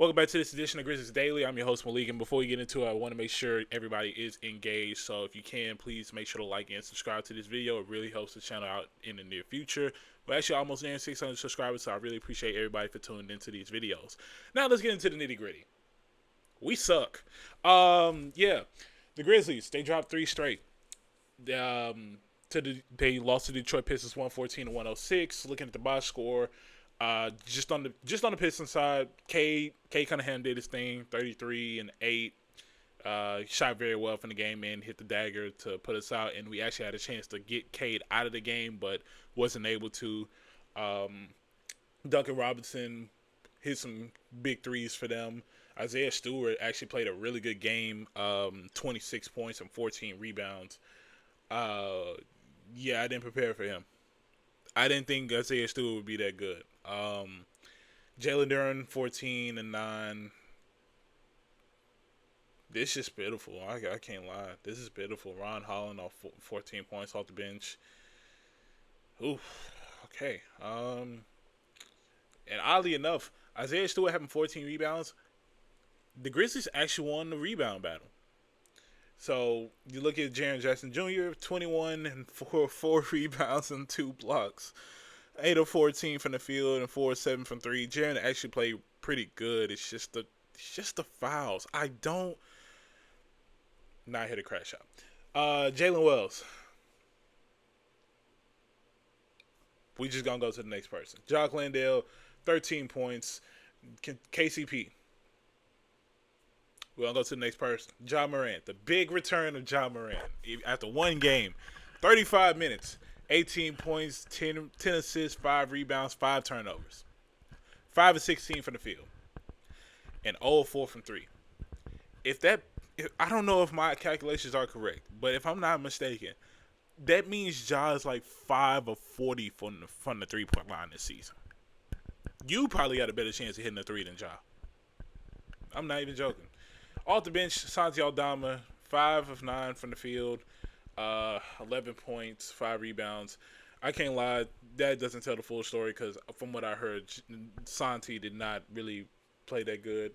Welcome back to this edition of Grizzlies Daily. I'm your host, Melek, and before we get into it, I want to make sure everybody is engaged. So if you can, please make sure to like and subscribe to this video. It really helps the channel out in the near future. We're actually almost near 600 subscribers, so I really appreciate everybody for tuning into these videos. Now let's get into the nitty-gritty. We suck. Yeah, the Grizzlies, they dropped 3 straight. They lost to the Detroit Pistons 114 to 106. Looking at the box score, just on the Pistons side, Cade Cunningham did his thing, 33 and 8. Shot very well from the game and hit the dagger to put us out, and we actually had a chance to get Cade out of the game, but wasn't able to. Duncan Robinson hit some big threes for them. Isaiah Stewart actually played a really good game, 26 points and 14 rebounds. Yeah, I didn't prepare for him. I didn't think Isaiah Stewart would be that good. Jalen Duren, 14 and 9. This is pitiful. I can't lie. This is pitiful. Ron Holland off 14 points off the bench. Oof. Okay. And oddly enough, Isaiah Stewart having 14 rebounds, the Grizzlies actually won the rebound battle. So you look at Jaren Jackson Jr., 21 and 4 rebounds and 2 blocks. 8 of 14 from the field and 4 of 7 from 3. Jaren actually played pretty good. It's just the fouls. I don't not hit a crash shot. Jalen Wells. We just gonna go to the next person. Jock Landale, 13 points. KCP. We're going to go to the next person. Ja Morant. The big return of Ja Morant. After one game, 35 minutes, 18 points, 10 assists, 5 rebounds, 5 turnovers. 5 of 16 from the field. And 0 of 4 from 3. I don't know if my calculations are correct, but if I'm not mistaken, that means Ja is like 5 of 40 from the three-point line this season. You probably got a better chance of hitting a 3 than Ja. I'm not even joking. Off the bench, Santi Aldama, 5 of 9 from the field, 11 points, 5 rebounds. I can't lie, that doesn't tell the full story because from what I heard, Santi did not really play that good.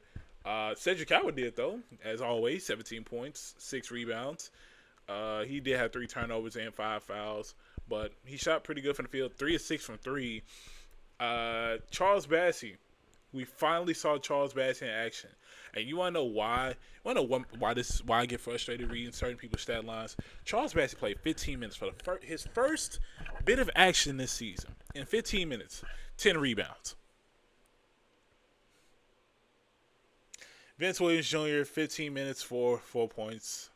Cedric Howard did, though, as always, 17 points, 6 rebounds. He did have 3 turnovers and 5 fouls, but he shot pretty good from the field, 3 of 6 from 3. Charles Bassey. We finally saw Charles Bassey in action. And you want to know why? You want to know why I get frustrated reading certain people's stat lines? Charles Bassey played 15 minutes for his first bit of action this season. In 15 minutes, 10 rebounds. Vince Williams Jr., 15 minutes for 4 points.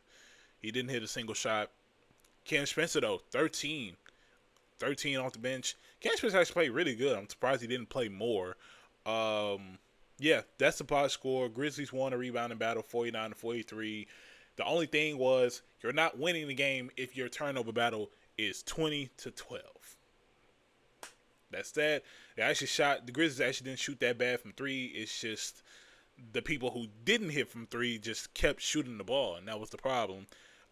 He didn't hit a single shot. Cam Spencer, though, 13. 13 off the bench. Cam Spencer actually played really good. I'm surprised he didn't play more. Yeah, that's the box score. Grizzlies won a rebounding battle, 49 to 43. The only thing was you're not winning the game if your turnover battle is 20 to 12. That's that. The Grizzlies actually didn't shoot that bad from 3. It's just the people who didn't hit from 3 just kept shooting the ball, and that was the problem.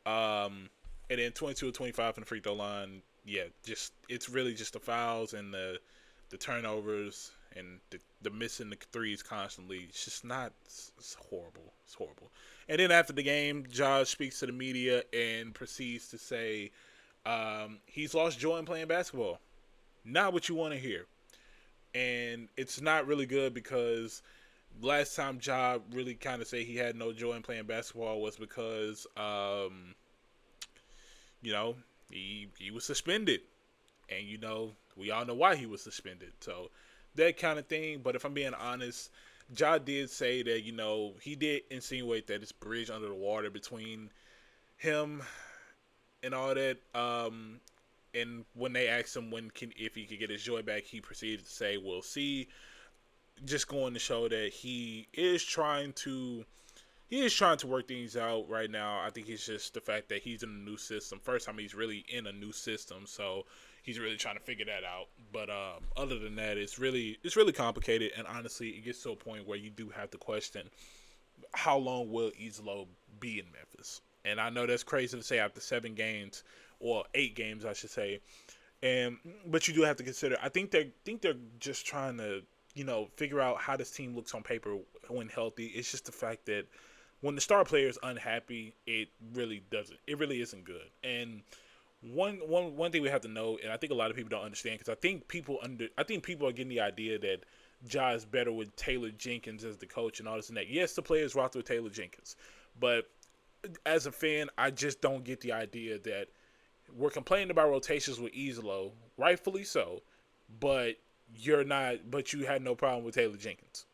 And then 22 to 25 from the free throw line. Yeah, it's really just the fouls and the turnovers and the missing the threes constantly. It's horrible. It's horrible. And then after the game, Josh speaks to the media and proceeds to say he's lost joy in playing basketball. Not what you want to hear. And it's not really good because last time Ja really kind of said he had no joy in playing basketball was because, he was suspended. And, we all know why he was suspended. So that kind of thing. But if I'm being honest, Ja did say that, he did insinuate that it's bridge under the water between him and all that. And when they asked him if he could get his joy back, he proceeded to say, we'll see. Just going to show that he is trying to work things out right now. I think it's just the fact that he's in a new system. First time he's really in a new system, so he's really trying to figure that out. But other than that, it's really complicated. And honestly, it gets to a point where you do have to question how long will Izzo be in Memphis. And I know that's crazy to say after 7 games, or 8 games, I should say. But you do have to consider. I think they're just trying to figure out how this team looks on paper when healthy. It's just the fact that when the star player is unhappy, it really doesn't. It really isn't good. And one thing we have to know, and I think a lot of people don't understand, because I think people are getting the idea that Ja is better with Taylor Jenkins as the coach and all this and that. Yes, the players roster with Taylor Jenkins, but as a fan, I just don't get the idea that we're complaining about rotations with Izalo, rightfully so, but you're not. But you had no problem with Taylor Jenkins.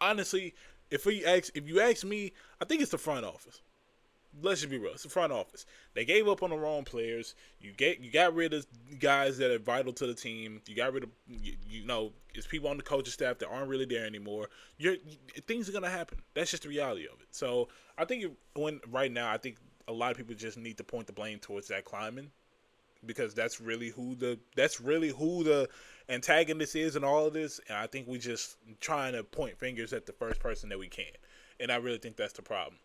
Honestly, if you ask me, I think it's the front office. Let's just be real. It's the front office. They gave up on the wrong players. You got rid of guys that are vital to the team. You got rid of it's people on the coaching staff that aren't really there anymore. Things are gonna happen. That's just the reality of it. So I think right now, I think a lot of people just need to point the blame towards Zach Kleiman, because that's really who the antagonist is in all of this. And I think we just trying to point fingers at the first person that we can. And I really think that's the problem.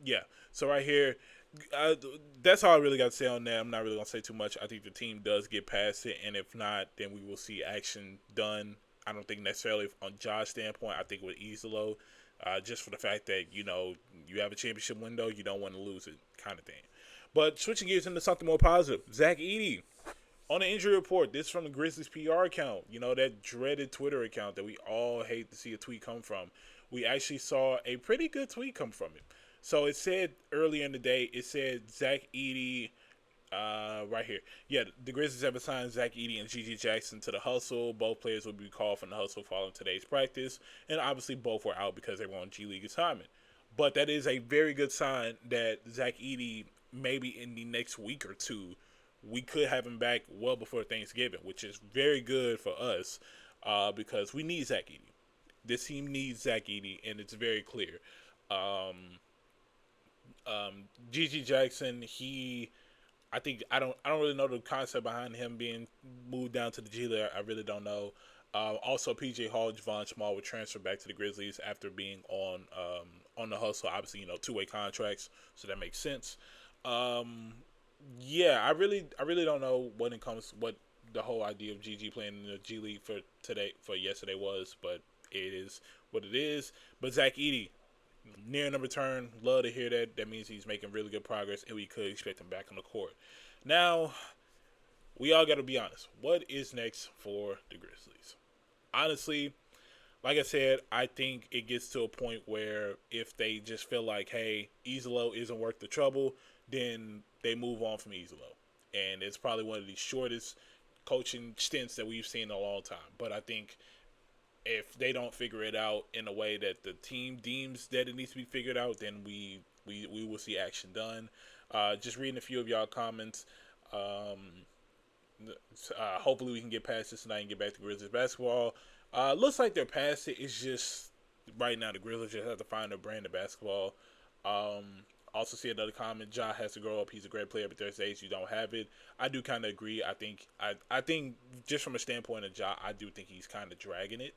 Yeah, so right here, that's all I really got to say on that. I'm not really going to say too much. I think the team does get past it, and if not, then we will see action done. I don't think necessarily on Josh's standpoint. I think with Izalo, just for the fact that, you have a championship window, you don't want to lose it kind of thing. But switching gears into something more positive, Zach Edey on the injury report. This from the Grizzlies PR account, that dreaded Twitter account that we all hate to see a tweet come from. We actually saw a pretty good tweet come from it. So it said earlier in the day, Zach Edey, right here. Yeah, the Grizzlies have assigned Zach Edey and G.G. Jackson to the hustle. Both players will be called from the hustle following today's practice. And obviously both were out because they were on G League assignment. But that is a very good sign that Zach Edey, maybe in the next week or two, we could have him back well before Thanksgiving, which is very good for us because we need Zach Edey. This team needs Zach Edey, and it's very clear. G.G. Jackson, I don't really know the concept behind him being moved down to the G League. I really don't know. Also, P.J. Hall, Javon Small would transfer back to the Grizzlies after being on the hustle. Obviously, two-way contracts, so that makes sense. Yeah, I really don't know what the whole idea of GG playing in the G League for yesterday was, but it is what it is. But Zach Edey, near number return, love to hear that. That means he's making really good progress, and we could expect him back on the court. Now, we all got to be honest. What is next for the Grizzlies? Honestly, like I said, I think it gets to a point where if they just feel like, hey, Izalo isn't worth the trouble, then they move on from Izalo. And it's probably one of the shortest coaching stints that we've seen in a long time. But I think if they don't figure it out in a way that the team deems that it needs to be figured out, then we will see action done. Just reading a few of y'all comments. Hopefully we can get past this tonight and get back to Grizzlies basketball. Looks like they're past it. It's just right now the Grizzlies just have to find their brand of basketball. Also see another comment. Ja has to grow up. He's a great player, but there's days you don't have it. I do kind of agree. I think just from a standpoint of Ja, I do think he's kind of dragging it.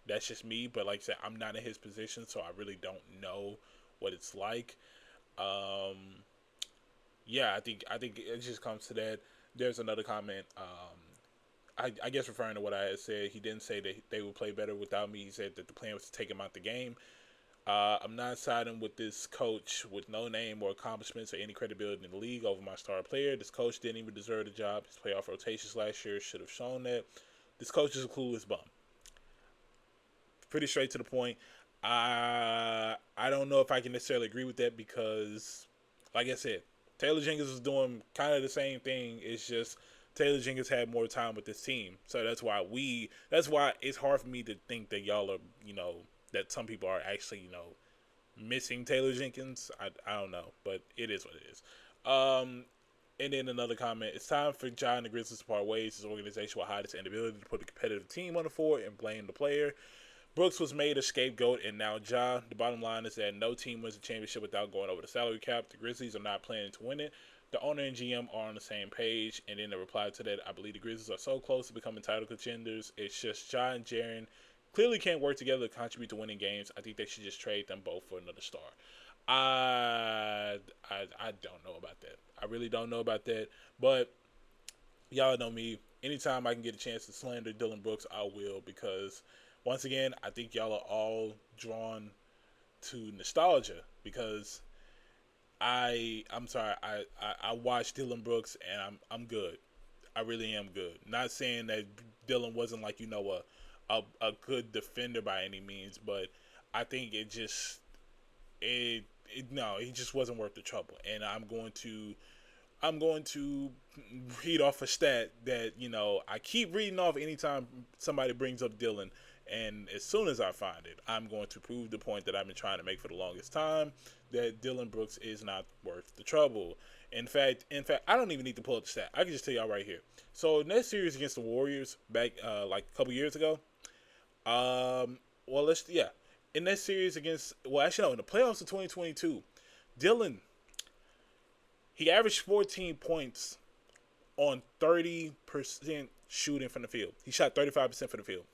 That's just me. But like I said, I'm not in his position, so I really don't know what it's like. Yeah, I think it just comes to that. There's another comment. I guess referring to what I had said, he didn't say that they would play better without me. He said that the plan was to take him out the game. I'm not siding with this coach with no name or accomplishments or any credibility in the league over my star player. This coach didn't even deserve the job. His playoff rotations last year should have shown that. This coach is a clueless bum. Pretty straight to the point. I don't know if I can necessarily agree with that because, like I said, Taylor Jenkins is doing kind of the same thing. It's just Taylor Jenkins had more time with this team. So that's why it's hard for me to think that y'all are, that some people are actually, missing Taylor Jenkins. I don't know, but it is what it is. And then another comment. It's time for Ja and the Grizzlies to part ways. His organization will hide its inability to put a competitive team on the floor and blame the player. Brooks was made a scapegoat, and now Ja. The bottom line is that no team wins a championship without going over the salary cap. The Grizzlies are not planning to win it. The owner and GM are on the same page. And then the reply to that, I believe the Grizzlies are so close to becoming title contenders. It's just Ja and Jaren clearly can't work together to contribute to winning games. I think they should just trade them both for another star. I don't know about that. I really don't know about that. But Y'all know me. Anytime I can get a chance to slander Dylan Brooks, I will, because once again, I think y'all are all drawn to nostalgia because I'm sorry, I watched Dylan Brooks and I'm good. I really am good. Not saying that Dylan wasn't like a good defender by any means, but I think it no, he just wasn't worth the trouble. And I'm going to read off a stat that I keep reading off anytime somebody brings up Dylan, and as soon as I find it, I'm going to prove the point that I've been trying to make for the longest time, that Dylan Brooks is not worth the trouble. In fact, I don't even need to pull up the stat. I can just tell y'all right here. So in that series against the Warriors back like a couple years ago, well in that series against actually no, in the playoffs of 2022, Dylan he averaged 14 points on 30% shooting from the field. He shot 35% from the field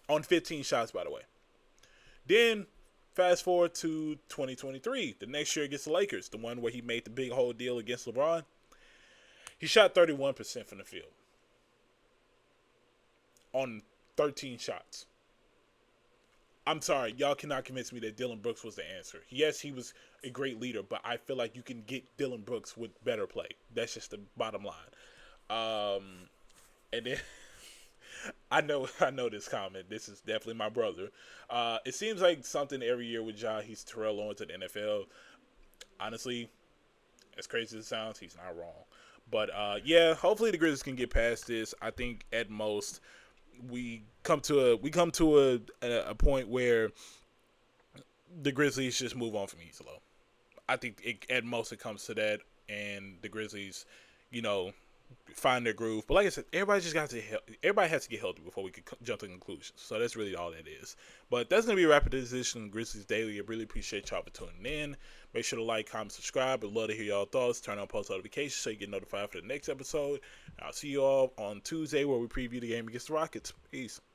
on 15 shots, by the way. Then fast forward to 2023, the next year against the Lakers, the one where he made the big whole deal against LeBron. He shot 31% from the field on 13 shots. I'm sorry, y'all cannot convince me that Dylan Brooks was the answer. Yes, he was a great leader, but I feel like you can get Dylan Brooks with better play. That's just the bottom line. Um, and then I know this comment. This is definitely my brother. It seems like something every year with Ja. He's Terrell Owens to the NFL. Honestly, as crazy as it sounds, he's not wrong. But yeah, hopefully the Grizzlies can get past this. I think at most we come to a point where the Grizzlies just move on from Easelo. I think at most it comes to that, and the Grizzlies, you know, find their groove. But like I said, everybody has to get healthy before we can jump to conclusions. So that's really all that is. But that's gonna be a wrap of this edition of Grizzlies Daily. I really appreciate y'all for tuning in. Make sure to like, comment, subscribe. I'd love to hear y'all thoughts. Turn on post notifications so you get notified for the next episode. I'll see you all on Tuesday where we preview the game against the Rockets. Peace.